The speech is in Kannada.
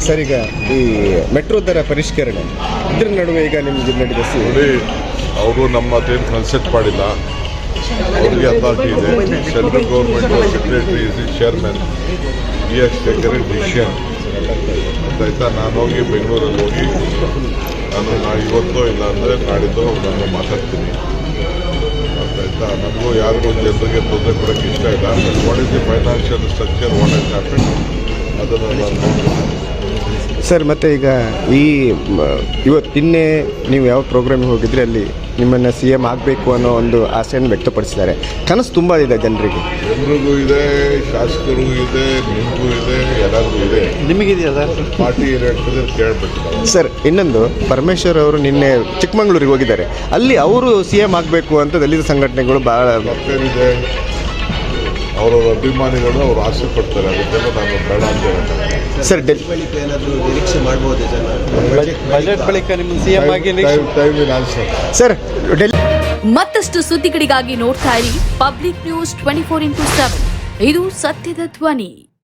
ಸರ್, ಈಗ ಈ ಮೆಟ್ರೋ ದರ ಪರಿಷ್ಕರಣೆ ಇದ್ರ ನಡುವೆ ಈಗ ನಿಮ್ಗೆ ನಡೆದ ನೋಡಿ, ಅವರು ನಮ್ಮ ಅದೇನು ಕನ್ಸಲ್ಟ್ ಮಾಡಿಲ್ಲ. ಅವ್ರಿಗೆ ಅಥಾರಿಟಿ ಇದೆ. Central government secretary is the chairman, ಈ ಹ್ಯಾಸ್ ಟೇಕನ್ ಎ ಡಿಸಿಷನ್ ಅಂತ ಆಯ್ತಾ. ನಾನು ಹೋಗಿ ಬೆಂಗಳೂರಲ್ಲಿ ಹೋಗಿ ನಾನು ಇವತ್ತು ಇಲ್ಲ ಅಂದರೆ ನಾಡಿದ್ದು ನಾನು ಮಾತಾಡ್ತೀನಿ ಅಂತ ಆಯ್ತಾ. ನನಗೂ ಯಾರಿಗೂ ಜನರಿಗೆ ತೊಂದರೆ ಕೊಡೋಕ್ಕೆ ಇಷ್ಟ ಇಲ್ಲ. What is the financial structure, what has happen ಅದನ್ನು ನಾನು ನೋಡ್ತೀನಿ. ಸರ್, ಮತ್ತು ಈಗ ಇವತ್ತಿನ್ನೇ ನೀವು ಯಾವ ಪ್ರೋಗ್ರಾಮಿಗೆ ಹೋಗಿದ್ರೆ ಅಲ್ಲಿ ನಿಮ್ಮನ್ನು CM ಆಗಬೇಕು ಅನ್ನೋ ಒಂದು ಆಸೆಯನ್ನು ವ್ಯಕ್ತಪಡಿಸಿದ್ದಾರೆ. ಕನಸು ತುಂಬ ಇದೆ ಜನರಿಗೂ ಇದೆ, ಶಾಸಕರಿಗೂ ಇದೆ, ನಿಮಗೂ ಇದೆ, ಎಲ್ಲರಿಗೂ ಇದೆ. ನಿಮಗಿದೆಯಾ ಸರ್? ಪಾರ್ಟಿ ಹೇಳ್ತಿದ್ರೆ ಕೇಳಬೇಕು. ಸರ್, ಇನ್ನೊಂದು ಪರಮೇಶ್ವರ್ ಅವರು ನಿನ್ನೆ ಚಿಕ್ಕಮಗಳೂರಿಗೆ ಹೋಗಿದ್ದಾರೆ. ಅಲ್ಲಿ ಅವರು CM ಆಗಬೇಕು ಅಂತ ದಲಿತ ಸಂಘಟನೆಗಳು ಭಾಳ ಮತ್ತೇನಿದೆ, ಅವರವರ ಅಭಿಮಾನಿಗಳು ಅವ್ರು ಆಸೆ ಪಡ್ತಾರೆ. ಅದಕ್ಕೆಲ್ಲ ನಾನು ಬೇಡ ಅಂತ ಹೇಳ್ತಾರೆ. ಸರ್, ಬಳಿಕ ಏನಾದರೂ ನಿರೀಕ್ಷೆ ಮಾಡ್ಬೋದು ಜನ? ಬಜೆಟ್ ಬಳಿಕ ನಿಮ್ಮ CM ಆಗಿ ಸರ್, ಮತ್ತಷ್ಟು ಸುದ್ದಿಗಳಿಗಾಗಿ ನೋಡ್ತಾ ಇರಿ ಪಬ್ಲಿಕ್ ನ್ಯೂಸ್ 24x7. ಇದು ಸತ್ಯದ ಧ್ವನಿ.